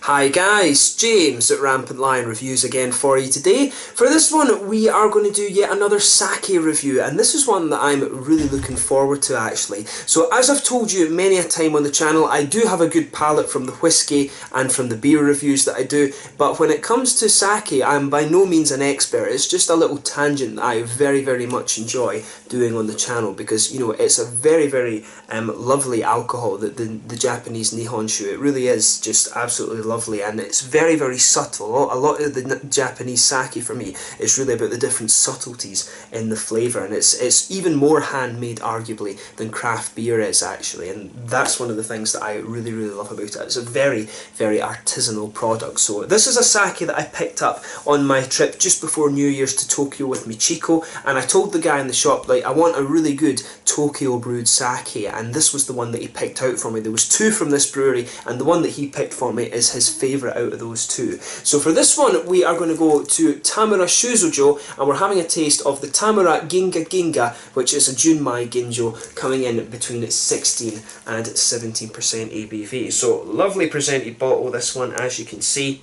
Hi guys, James at RampantLionReviews again for you today. For this one we are going to do yet another sake review, and this is one that I'm really looking forward to actually. So as I've told you many a time on the channel, I do have a good palate from the whiskey and from the beer reviews that I do, but when it comes to sake I'm by no means an expert. It's just a little tangent that I very much enjoy doing on the channel because, you know, it's a very lovely alcohol, the Japanese Nihonshu. It really is just absolutely lovely, and it's very subtle. A lot of the Japanese sake for me is really about the different subtleties in the flavour, and it's even more handmade arguably than craft beer is actually, and that's one of the things that I really love about it. It's a very artisanal product. So this is a sake that I picked up on my trip just before New Year's to Tokyo with Michiko, and I told the guy in the shop, like, I want a really good Tokyo brewed sake, and this was the one that he picked out for me. There was two from this brewery, and the one that he picked for me is his favourite out of those two. So for this one we are going to go to Tamura Shuzojo, and we're having a taste of the Tamura Gingaginga, which is a Junmai Ginjo, coming in between 16 and 17% ABV. So lovely presented bottle, this one, as you can see.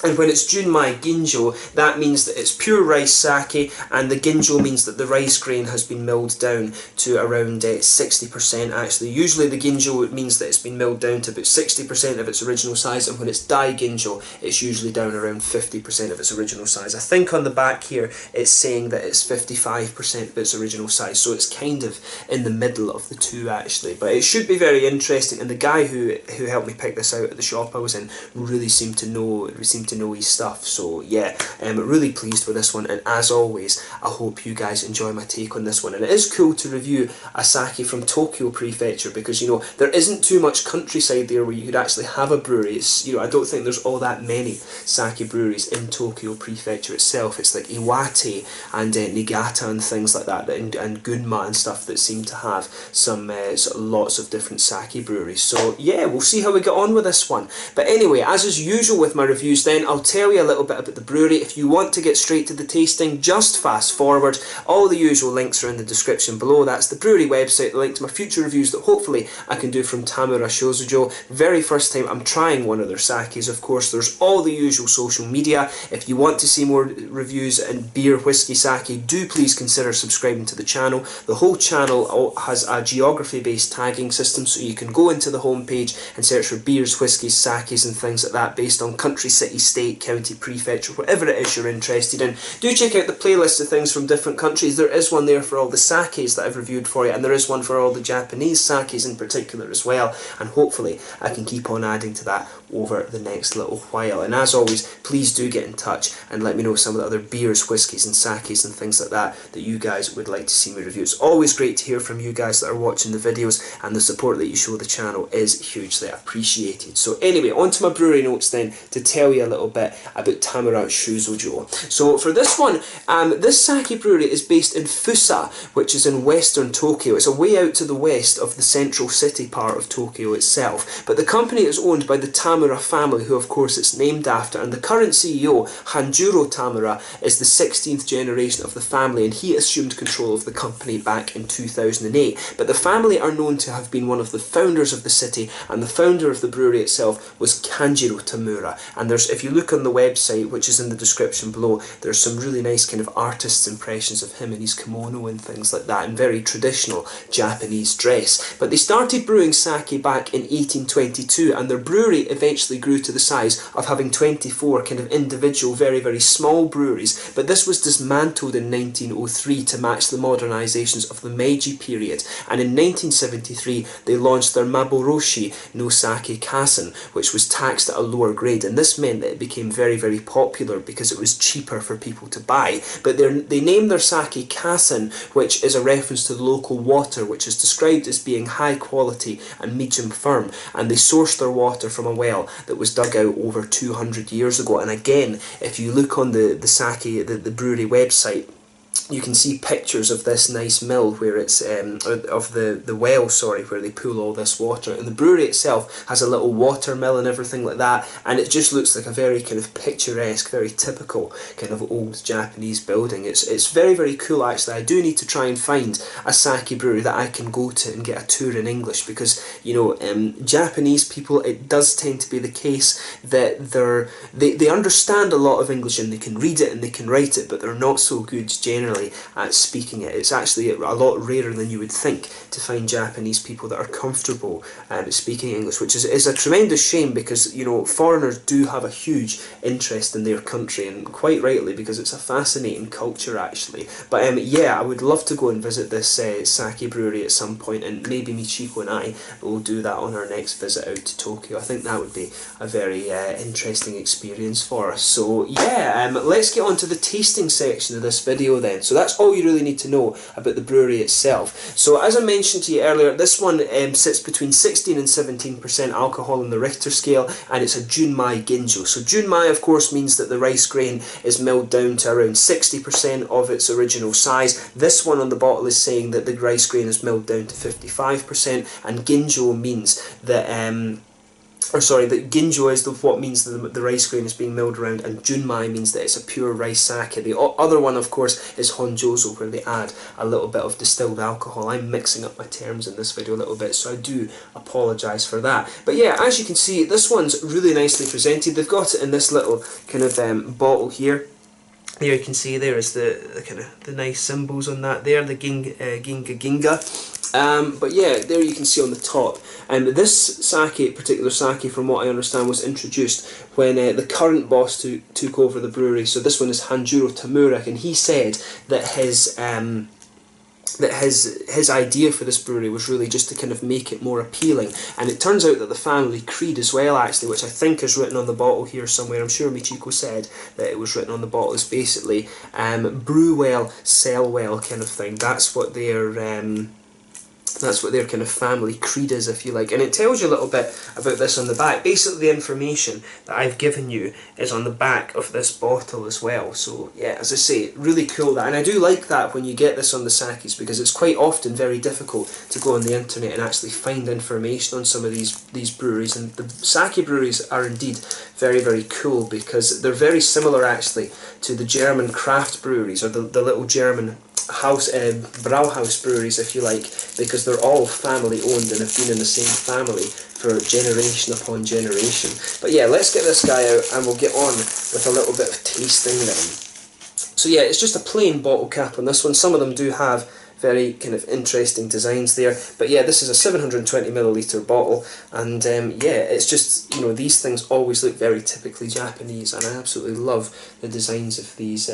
And when it's Junmai Ginjo, that means that it's pure rice sake, and the Ginjo means that the rice grain has been milled down to around 60% actually. Usually the Ginjo means that it's been milled down to about 60% of its original size, and when it's Dai Ginjo it's usually down around 50% of its original size. I think on the back here it's saying that it's 55% of its original size, so it's kind of in the middle of the two actually. But it should be very interesting, and the guy who helped me pick this out at the shop I was in really seemed to know his stuff. So yeah, I'm really pleased with this one, and as always I hope you guys enjoy my take on this one. And it is cool to review a sake from Tokyo Prefecture because, you know, there isn't too much countryside there where you could actually have a brewery. It's, you know, I don't think there's all that many sake breweries in Tokyo Prefecture itself. It's like Iwate and Niigata and things like that, and Gunma and stuff that seem to have some sort of lots of different sake breweries. So yeah, we'll see how we get on with this one. But anyway, as is usual with my reviews, then I'll tell you a little bit about the brewery. If you want to get straight to the tasting, just fast forward. All the usual links are in the description below. That's the brewery website, the link to my future reviews that hopefully I can do from Tamura Shuzojo. Very first time I'm trying one of their sakes, of course. There's all the usual social media. If you want to see more reviews and beer, whiskey, sake, do please consider subscribing to the channel. The whole channel has a geography based tagging system, so you can go into the homepage and search for beers, whiskies, sakes and things like that based on country, city, state, county, prefecture, whatever it is you're interested in. Do check out the playlist of things from different countries. There is one there for all the sakes that I've reviewed for you, and there is one for all the Japanese sakes in particular as well, and hopefully I can keep on adding to that over the next little while. And as always, please do get in touch and let me know some of the other beers, whiskies and sakes and things like that that you guys would like to see me review. It's always great to hear from you guys that are watching the videos, and the support that you show the channel is hugely appreciated. So anyway, on to my brewery notes then, to tell you a little bit about Tamura Shuzojo. So for this one, this sake brewery is based in Fussa, which is in western Tokyo. It's a way out to the west of the central city part of Tokyo itself. But the company is owned by the Tamura family, who of course it's named after, and the current CEO, Hanjuro Tamura, is the 16th generation of the family, and he assumed control of the company back in 2008. But the family are known to have been one of the founders of the city, and the founder of the brewery itself was Kanjiro Tamura. And there's, if you look on the website, which is in the description below, there's some really nice kind of artist's impressions of him in his kimono and things like that, in very traditional Japanese dress. But they started brewing sake back in 1822, and their brewery eventually grew to the size of having 24 kind of individual, very small breweries. But this was dismantled in 1903 to match the modernizations of the Meiji period, and in 1973 they launched their Maboroshi no Sake Kasen, which was taxed at a lower grade, and this meant that it became very popular because it was cheaper for people to buy. But they named their sake Kasen, which is a reference to the local water, which is described as being high quality and medium firm, and they sourced their water from a well that was dug out over 200 years ago. And again, if you look on the brewery website, you can see pictures of this nice mill where it's of the well, sorry, where they pull all this water. And the brewery itself has a little water mill and everything like that, and it just looks like a very kind of picturesque, very typical kind of old Japanese building. It's very, very cool actually. I do need to try and find a sake brewery that I can go to and get a tour in English, because you know, Japanese people, it does tend to be the case that they understand a lot of English and they can read it and they can write it, but they're not so good generally at speaking it. It's actually a lot rarer than you would think to find Japanese people that are comfortable speaking English, which is a tremendous shame, because you know, foreigners do have a huge interest in their country, and quite rightly, because it's a fascinating culture actually. But yeah, I would love to go and visit this sake brewery at some point, and maybe Michiko and I will do that on our next visit out to Tokyo. I think that would be a very interesting experience for us. So yeah, let's get on to the tasting section of this video then. So that's all you really need to know about the brewery itself. So as I mentioned to you earlier, this one sits between 16 and 17% alcohol on the Richter scale, and it's a Junmai Ginjo. So Junmai of course means that the rice grain is milled down to around 60% of its original size. This one on the bottle is saying that the rice grain is milled down to 55%, and Ginjo means that that Ginjo is what means that the rice grain is being milled around, and Junmai means that it's a pure rice sake. The other one, of course, is Honjozo, where they add a little bit of distilled alcohol. I'm mixing up my terms in this video a little bit, so I do apologise for that. But yeah, as you can see, this one's really nicely presented. They've got it in this little kind of bottle here. There you can see there is the kind of the nice symbols on that there, the Gingaginga. But yeah, there you can see on the top. This particular sake, from what I understand, was introduced when the current boss took over the brewery. So this one is Hanjuro Tamura, and he said that his idea for this brewery was really just to kind of make it more appealing. And it turns out that the family creed as well, actually, which I think is written on the bottle here somewhere, I'm sure Michiko said that it was written on the bottle, is basically brew well, sell well kind of thing. That's what their kind of family creed is, if you like. And it tells you a little bit about this on the back. Basically the information that I've given you is on the back of this bottle as well. So yeah, as I say, really cool that. And I do like that when you get this on the sakes, because it's quite often very difficult to go on the internet and actually find information on some of these breweries. And the sake breweries are indeed very, very cool, because they're very similar actually to the German craft breweries, or the little German Brauhaus breweries, if you like, because they're all family owned and have been in the same family for generation upon generation. But yeah, let's get this guy out and we'll get on with a little bit of tasting then. So yeah, it's just a plain bottle cap on this one. Some of them do have very kind of interesting designs there, but yeah, this is a 720ml bottle, and yeah, it's just, you know, these things always look very typically Japanese, and I absolutely love the designs of these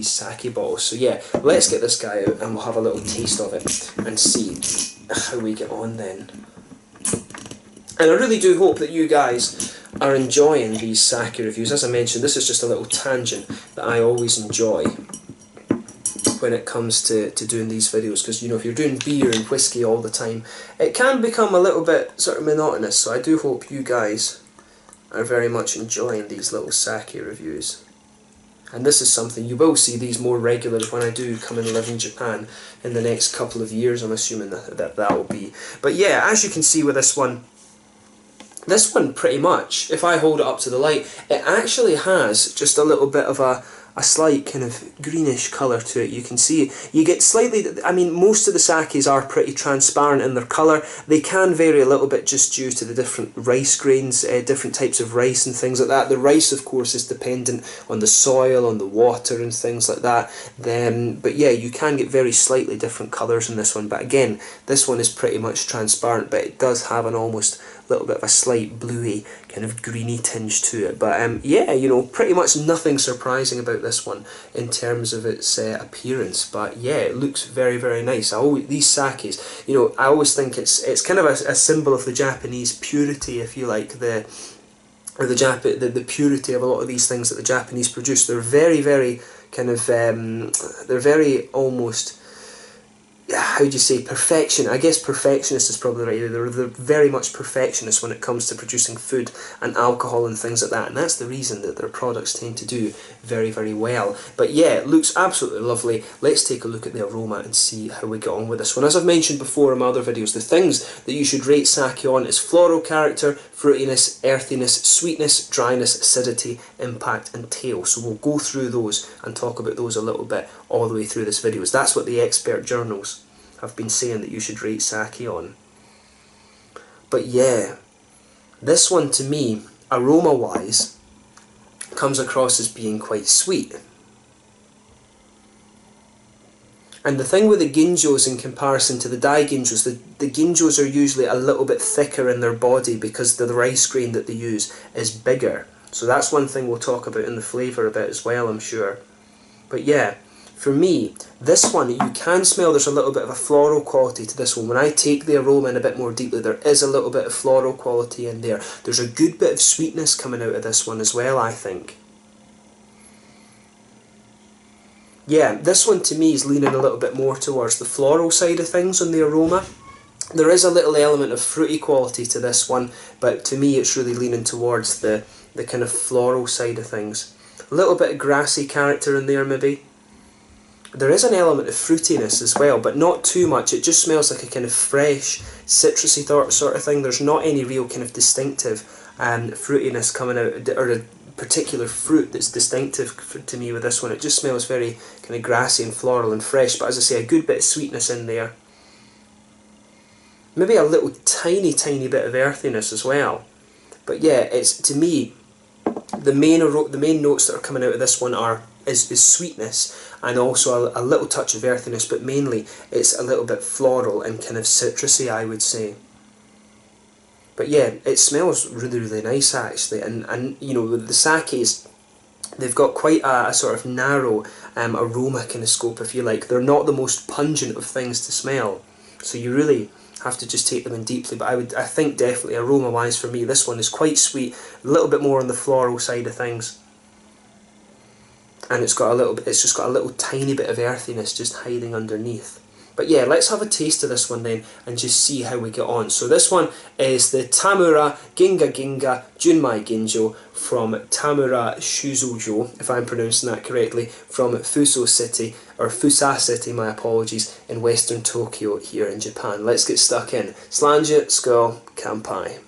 sake bottles. So yeah, let's get this guy out and we'll have a little taste of it and see how we get on then. And I really do hope that you guys are enjoying these sake reviews. As I mentioned, this is just a little tangent that I always enjoy when it comes to doing these videos, because you know, if you're doing beer and whiskey all the time, it can become a little bit sort of monotonous. So I do hope you guys are very much enjoying these little sake reviews, and this is something you will see these more regularly when I do come and live in Japan in the next couple of years. I'm assuming that will be. But yeah, as you can see with this one pretty much, if I hold it up to the light, it actually has just a little bit of a slight kind of greenish colour to it. You can see you get slightly, I mean, most of the sakes are pretty transparent in their colour. They can vary a little bit just due to the different rice grains, different types of rice and things like that. The rice, of course, is dependent on the soil, on the water and things like that. But yeah, you can get very slightly different colours in this one. But again, this one is pretty much transparent, but it does have an almost little bit of a slight bluey kind of greeny tinge to it. But yeah, you know, pretty much nothing surprising about this one in terms of its appearance. But yeah, it looks very, very nice. These sakes, you know, I always think it's kind of a symbol of the Japanese purity, if you like, the purity of a lot of these things that the Japanese produce. They're very, very kind of they're very almost, how do you say, perfection. I guess perfectionist is probably right. They're very much perfectionists when it comes to producing food and alcohol and things like that, and that's the reason that their products tend to do very, very well. But yeah, it looks absolutely lovely. Let's take a look at the aroma and see how we get on with this one. As I've mentioned before in my other videos, the things that you should rate sake on is floral character, fruitiness, earthiness, sweetness, dryness, acidity, impact and tail. So we'll go through those and talk about those a little bit all the way through this video. That's what the expert journals have been saying that you should rate sake on. But yeah, this one to me, aroma wise, comes across as being quite sweet. And the thing with the ginjos in comparison to the dai ginjos, the ginjos are usually a little bit thicker in their body because the rice grain that they use is bigger. So that's one thing we'll talk about in the flavour a bit as well, I'm sure. But yeah, for me, this one, you can smell there's a little bit of a floral quality to this one. When I take the aroma in a bit more deeply, there is a little bit of floral quality in there. There's a good bit of sweetness coming out of this one as well, I think. Yeah, this one to me is leaning a little bit more towards the floral side of things on the aroma. There is a little element of fruity quality to this one, but to me it's really leaning towards the kind of floral side of things. A little bit of grassy character in there maybe. There is an element of fruitiness as well, but not too much. It just smells like a kind of fresh, citrusy sort of thing. There's not any real kind of distinctive fruitiness coming out, or a particular fruit that's distinctive to me with this one. It just smells very kind of grassy and floral and fresh, but as I say, a good bit of sweetness in there. Maybe a little tiny bit of earthiness as well. But yeah, it's, to me, the main notes that are coming out of this one is sweetness and also a little touch of earthiness, but mainly it's a little bit floral and kind of citrusy, I would say. But yeah, it smells really, really nice actually, and you know, with the sakes, they've got quite a sort of narrow aroma kind of scope, if you like. They're not the most pungent of things to smell, so you really have to just take them in deeply. But I think definitely aroma wise for me, this one is quite sweet, a little bit more on the floral side of things, and it's just got a little tiny bit of earthiness just hiding underneath. But yeah, let's have a taste of this one then and just see how we get on. So this one is the Tamura Gingaginga Junmai Ginjo from Tamura Shuzojo, if I'm pronouncing that correctly, from Fussa City, my apologies, in western Tokyo here in Japan. Let's get stuck in. Slanje, skål, kampai.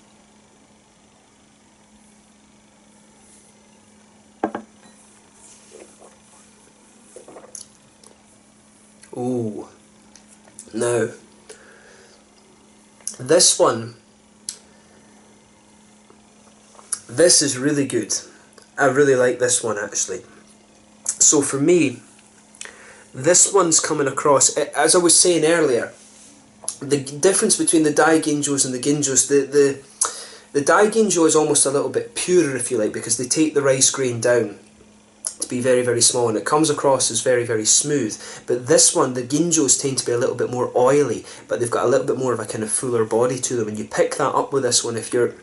Ooh. Now, this one, this is really good. I really like this one actually. So for me, this one's coming across, as I was saying earlier, the difference between the dai ginjos and the ginjos, the dai ginjo is almost a little bit purer, if you like, because they take the rice grain down to be very, very small, and it comes across as very, very smooth. But this one, the ginjos tend to be a little bit more oily, but they've got a little bit more of a kind of fuller body to them, and you pick that up with this one. If you're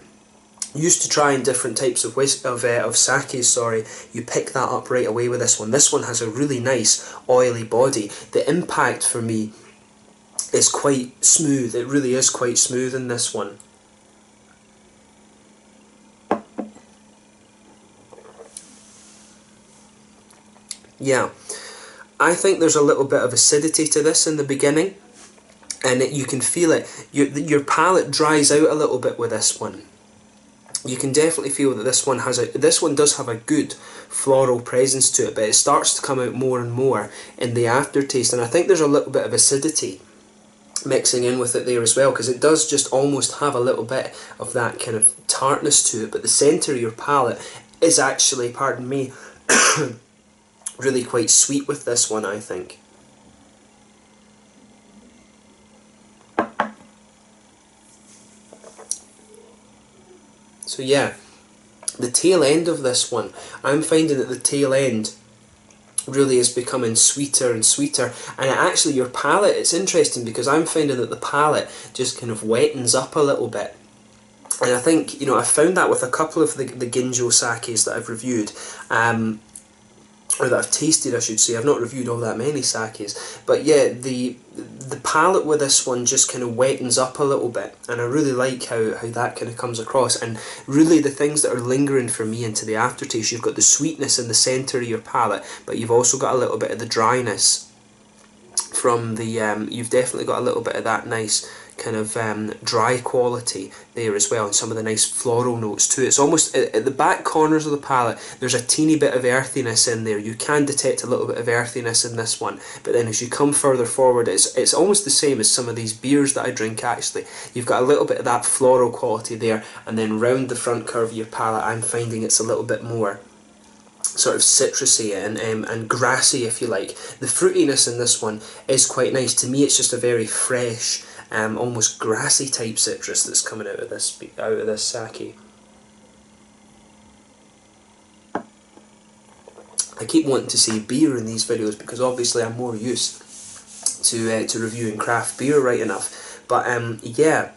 used to trying different types of sakes, you pick that up right away with this one. This one has a really nice oily body. The impact for me is quite smooth. It really is quite smooth in this one. Yeah, I think there's a little bit of acidity to this in the beginning, and you can feel it. Your palate dries out a little bit with this one. You can definitely feel that this one does have a good floral presence to it, but it starts to come out more and more in the aftertaste, and I think there's a little bit of acidity mixing in with it there as well, because it does just almost have a little bit of that kind of tartness to it, but the centre of your palate is actually, pardon me, really quite sweet with this one, I think. So yeah, the tail end of this one, I'm finding that the tail end really is becoming sweeter and sweeter, and actually your palate, it's interesting because I'm finding that the palate just kind of wettens up a little bit. And I think, you know, I found that with a couple of the Ginjo sakes that I've reviewed, or that I've tasted, I should say. I've not reviewed all that many sakes, but yeah, the palate with this one just kind of wettens up a little bit, and I really like how that kind of comes across. And really the things that are lingering for me into the aftertaste, you've got the sweetness in the centre of your palate, but you've also got a little bit of the dryness from the, you've definitely got a little bit of that nice kind of dry quality there as well, and some of the nice floral notes too. It's almost at the back corners of the palate, there's a teeny bit of earthiness in there. You can detect a little bit of earthiness in this one, but then as you come further forward, it's almost the same as some of these beers that I drink actually. You've got a little bit of that floral quality there, and then round the front curve of your palate I'm finding it's a little bit more sort of citrusy and grassy, if you like. The fruitiness in this one is quite nice. To me it's just a very fresh, almost grassy type citrus that's coming out of this sake. I keep wanting to say beer in these videos because obviously I'm more used to reviewing craft beer right enough, but yeah,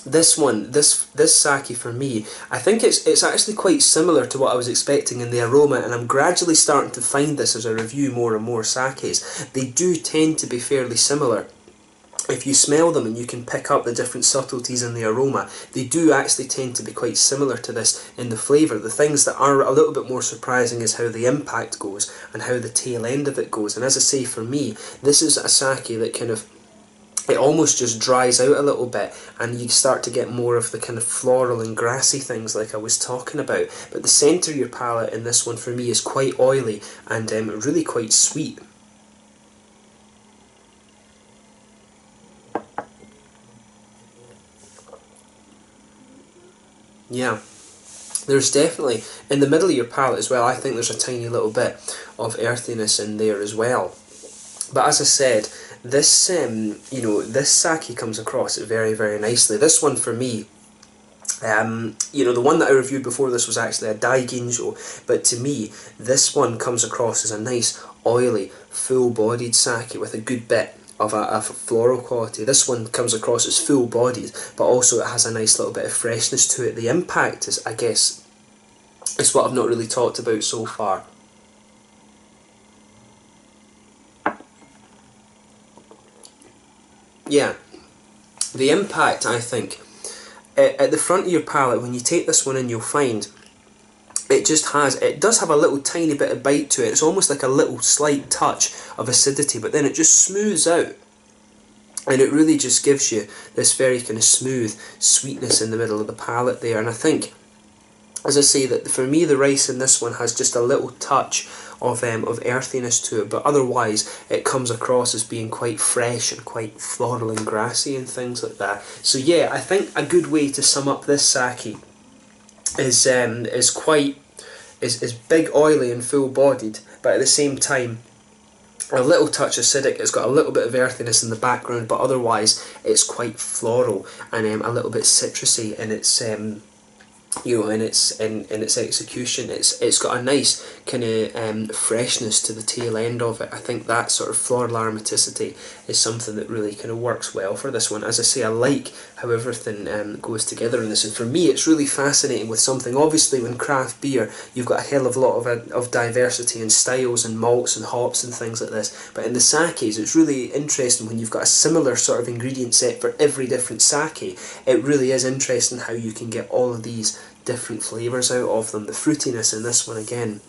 this one, this sake for me, I think it's actually quite similar to what I was expecting in the aroma, and I'm gradually starting to find this as I review more and more sakes. They do tend to be fairly similar. If you smell them and you can pick up the different subtleties in the aroma, they do actually tend to be quite similar to this in the flavour. The things that are a little bit more surprising is how the impact goes and how the tail end of it goes. And as I say, for me, this is a sake that kind of, it almost just dries out a little bit, and you start to get more of the kind of floral and grassy things like I was talking about. But the centre of your palate in this one for me is quite oily and really quite sweet. Yeah, there's definitely, in the middle of your palate as well, I think there's a tiny little bit of earthiness in there as well. But as I said, this you know, this sake comes across very, very nicely. This one for me, you know, the one that I reviewed before this was actually a Dai Ginjo, but to me, this one comes across as a nice, oily, full-bodied sake with a good bit of a floral quality. This one comes across as full-bodied, but also it has a nice little bit of freshness to it. The impact is, I guess, is what I've not really talked about so far. Yeah, the impact, I think, at the front of your palate, when you take this one in, you'll find it does have a little tiny bit of bite to it. It's almost like a little slight touch of acidity, but then it just smooths out, and it really just gives you this very kind of smooth sweetness in the middle of the palate there. And I think, as I say, that for me the rice in this one has just a little touch of earthiness to it, but otherwise it comes across as being quite fresh and quite floral and grassy and things like that. So yeah, I think a good way to sum up this sake is big, oily and full bodied, but at the same time a little touch acidic. It's got a little bit of earthiness in the background, but otherwise it's quite floral and a little bit citrusy in its you know, in its execution. It's got a nice kind of freshness to the tail end of it. I think that sort of floral aromaticity is something that really kind of works well for this one. As I say, I like how everything goes together in this, and for me it's really fascinating with something. Obviously, when craft beer, you've got a hell of a lot of diversity in styles and malts and hops and things like this, but in the sakes it's really interesting when you've got a similar sort of ingredient set for every different sake. It really is interesting how you can get all of these different flavours out of them. The fruitiness in this one again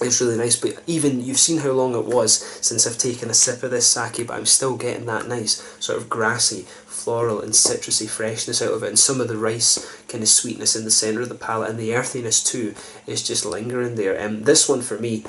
is really nice, but even you've seen how long it was since I've taken a sip of this sake, but I'm still getting that nice sort of grassy, floral and citrusy freshness out of it, and some of the rice kind of sweetness in the centre of the palate, and the earthiness too is just lingering there. This one for me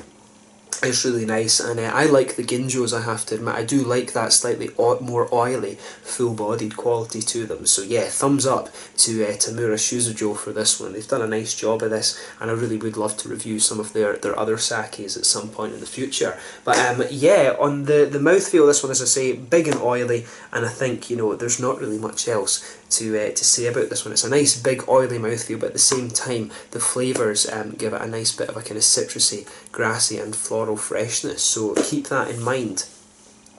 is really nice, and I like the Ginjos, I have to admit. I do like that slightly more oily, full-bodied quality to them. So yeah, thumbs up to Tamura Shuzojo for this one. They've done a nice job of this, and I really would love to review some of their other sakes at some point in the future. But yeah, on the mouthfeel, this one, as I say, big and oily, and I think, you know, there's not really much else to say about this one. It's a nice big oily mouthfeel, but at the same time the flavours give it a nice bit of a kind of citrusy, grassy and floral freshness, so keep that in mind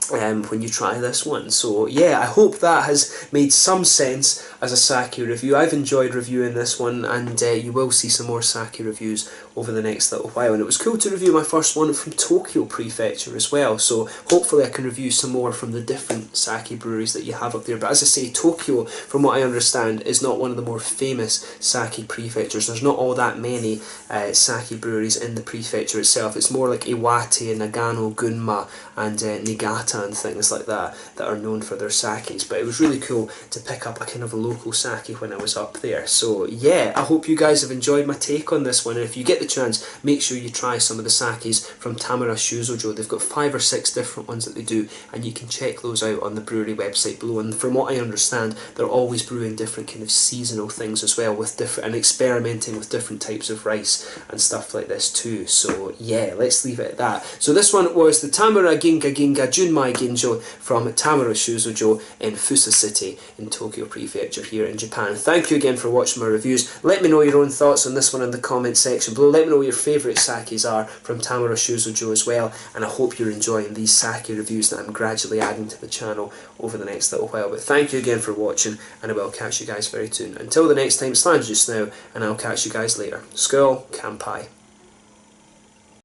when you try this one. So yeah, I hope that has made some sense as a sake review. I've enjoyed reviewing this one, and you will see some more sake reviews over the next little while. And it was cool to review my first one from Tokyo Prefecture as well, so hopefully I can review some more from the different sake breweries that you have up there. But as I say, Tokyo, from what I understand, is not one of the more famous sake prefectures. There's not all that many sake breweries in the prefecture itself. It's more like Iwate, Nagano, Gunma and Niigata and things like that that are known for their sakes. But it was really cool to pick up a kind of a local sake when I was up there. So yeah, I hope you guys have enjoyed my take on this one, and if you get the chance, make sure you try some of the sakes from Tamura Shuzojo. They've got 5 or 6 different ones that they do, and you can check those out on the brewery website below. And from what I understand, they're always brewing different kind of seasonal things as well, with different, and experimenting with different types of rice and stuff like this too. So yeah, let's leave it at that. So this one was the Tamura Gingaginga Junmai Ginjo from Tamura Shuzojo in Fussa City in Tokyo Prefecture here in Japan. Thank you again for watching my reviews. Let me know your own thoughts on this one in the comment section below. Let me know what your favourite sakes are from Tamura Shuzojo as well, and I hope you're enjoying these sake reviews that I'm gradually adding to the channel over the next little while. But thank you again for watching, and I will catch you guys very soon. Until the next time, stand just now, and I'll catch you guys later. Skål, Kampai.